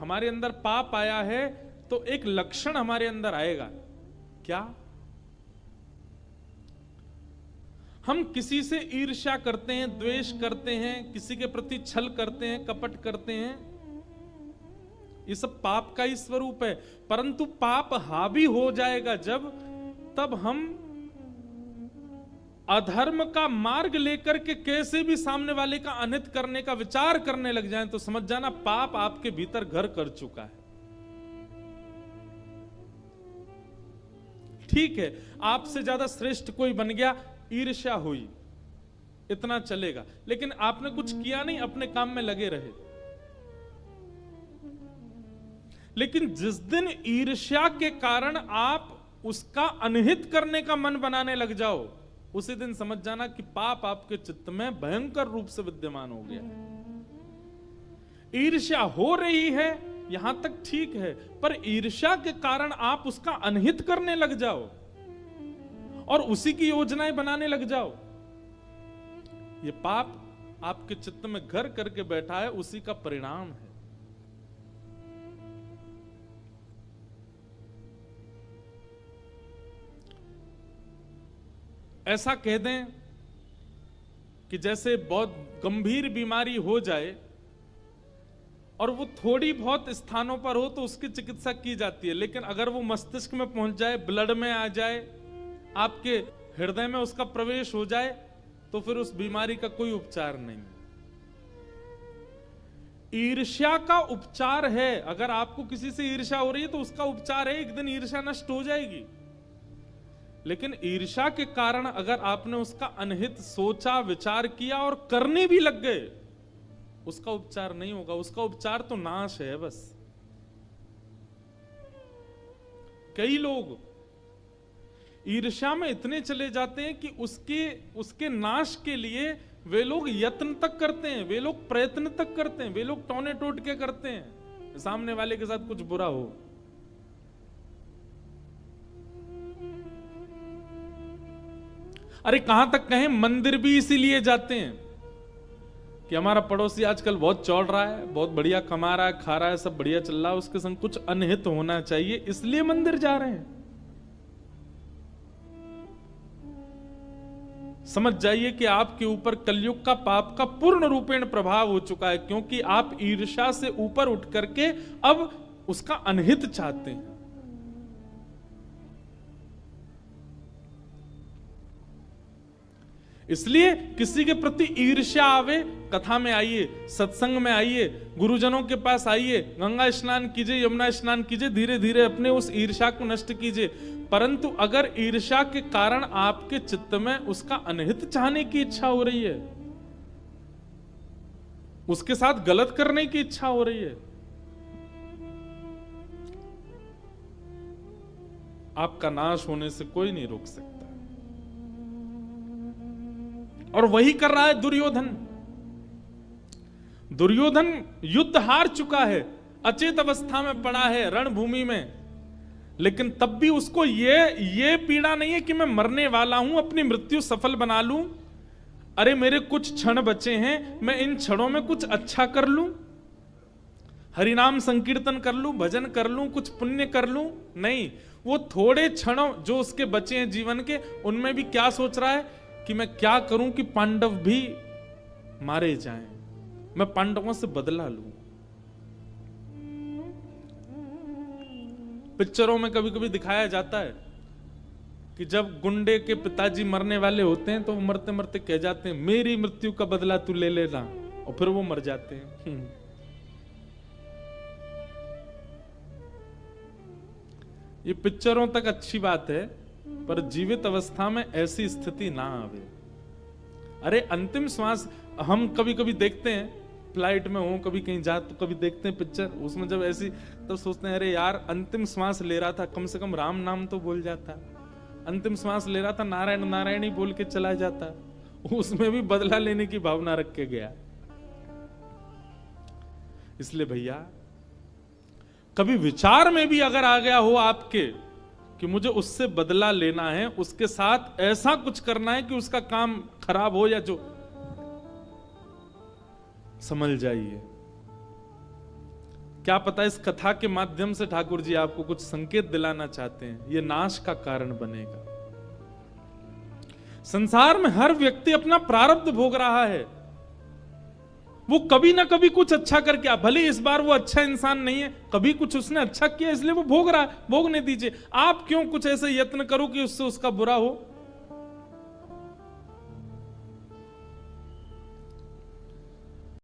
हमारे अंदर पाप आया है तो एक लक्षण हमारे अंदर आएगा, क्या? हम किसी से ईर्ष्या करते हैं, द्वेष करते हैं, किसी के प्रति छल करते हैं, कपट करते हैं, ये सब पाप का ही स्वरूप है। परंतु पाप हावी हो जाएगा जब, तब हम अधर्म का मार्ग लेकर के कैसे भी सामने वाले का अनित करने का विचार करने लग जाएं, तो समझ जाना पाप आपके भीतर घर कर चुका है। ठीक है, आपसे ज्यादा श्रेष्ठ कोई बन गया, ईर्ष्या हुई, इतना चलेगा, लेकिन आपने कुछ किया नहीं, अपने काम में लगे रहे। लेकिन जिस दिन ईर्ष्या के कारण आप उसका अनहित करने का मन बनाने लग जाओ, उसी दिन समझ जाना कि पाप आपके चित्त में भयंकर रूप से विद्यमान हो गया। ईर्ष्या हो रही है यहां तक ठीक है, पर ईर्ष्या के कारण आप उसका अनहित करने लग जाओ और उसी की योजनाएं बनाने लग जाओ, ये पाप आपके चित्त में घर करके बैठा है, उसी का परिणाम है। ऐसा कह दें कि जैसे बहुत गंभीर बीमारी हो जाए और वो थोड़ी बहुत स्थानों पर हो तो उसकी चिकित्सा की जाती है, लेकिन अगर वो मस्तिष्क में पहुंच जाए, ब्लड में आ जाए, आपके हृदय में उसका प्रवेश हो जाए, तो फिर उस बीमारी का कोई उपचार नहीं। ईर्ष्या का उपचार है, अगर आपको किसी से ईर्ष्या हो रही है तो उसका उपचार है, एक दिन ईर्ष्या नष्ट हो जाएगी। लेकिन ईर्ष्या के कारण अगर आपने उसका अनहित सोचा, विचार किया और करने भी लग गए, उसका उपचार नहीं होगा, उसका उपचार तो नाश है बस। कई लोग ईर्ष्या में इतने चले जाते हैं कि उसके नाश के लिए वे लोग यत्न तक करते हैं, वे लोग प्रयत्न तक करते हैं, वे लोग टौने टोट के करते हैं, सामने वाले के साथ कुछ बुरा हो। अरे कहां तक कहें, मंदिर भी इसीलिए जाते हैं कि हमारा पड़ोसी आजकल बहुत चौड़ रहा है, बहुत बढ़िया कमा रहा है, खा रहा है, सब बढ़िया चल रहा है, उसके संग कुछ अनहित होना चाहिए, इसलिए मंदिर जा रहे हैं। समझ जाइए कि आपके ऊपर कलयुग का पाप का पूर्ण रूपेण प्रभाव हो चुका है, क्योंकि आप ईर्ष्या से ऊपर उठ करके अब उसका अनहित चाहते हैं। इसलिए किसी के प्रति ईर्ष्या आवे, कथा में आइए, सत्संग में आइए, गुरुजनों के पास आइए, गंगा स्नान कीजिए, यमुना स्नान कीजिए, धीरे धीरे अपने उस ईर्ष्या को नष्ट कीजिए। परंतु अगर ईर्ष्या के कारण आपके चित्त में उसका अनहित चाहने की इच्छा हो रही है, उसके साथ गलत करने की इच्छा हो रही है, आपका नाश होने से कोई नहीं रोक सकता। और वही कर रहा है दुर्योधन। दुर्योधन युद्ध हार चुका है, अचेत अवस्था में पड़ा है रणभूमि में, लेकिन तब भी उसको ये पीड़ा नहीं है कि मैं मरने वाला हूं, अपनी मृत्यु सफल बना लूं। अरे मेरे कुछ क्षण बचे हैं, मैं इन क्षणों में कुछ अच्छा कर लूं, हरिनाम संकीर्तन कर लूं, भजन कर लूं, कुछ पुण्य कर लूं। नहीं, वो थोड़े क्षणों जो उसके बचे हैं जीवन के, उनमें भी क्या सोच रहा है कि मैं क्या करूं कि पांडव भी मारे जाएं, मैं पांडवों से बदला लूं। पिक्चरों में कभी कभी दिखाया जाता है कि जब गुंडे के पिताजी मरने वाले होते हैं तो वो मरते मरते कह जाते हैं, मेरी मृत्यु का बदला तू ले लेना, और फिर वो मर जाते हैं। ये पिक्चरों तक अच्छी बात है, पर जीवित अवस्था में ऐसी स्थिति ना आवे। अरे अंतिम श्वास हम कभी कभी देखते हैं, फ्लाइट में हो, कभी कहीं जा तो कभी देखते हैं पिक्चर, उसमें जब ऐसी तब सोचते हैं, अरे यार अंतिम श्वास ले रहा था, कम से कम राम नाम तो बोल जाता, अंतिम श्वास ले रहा था, नारायण नारायण ही बोल के चला जाता, उसमें भी बदला लेने की भावना रख के गया। इसलिए भैया कभी विचार में भी अगर आ गया हो आपके कि मुझे उससे बदला लेना है, उसके साथ ऐसा कुछ करना है कि उसका काम खराब हो या जो, समझ जाइए क्या पता इस कथा के माध्यम से ठाकुर जी आपको कुछ संकेत दिलाना चाहते हैं, ये नाश का कारण बनेगा। संसार में हर व्यक्ति अपना प्रारब्ध भोग रहा है। वो कभी ना कभी कुछ अच्छा करके आ, भले इस बार वो अच्छा इंसान नहीं है, कभी कुछ उसने अच्छा किया इसलिए वो भोग रहा है, भोगने दीजिए। आप क्यों कुछ ऐसे यत्न करो कि उससे उसका बुरा हो।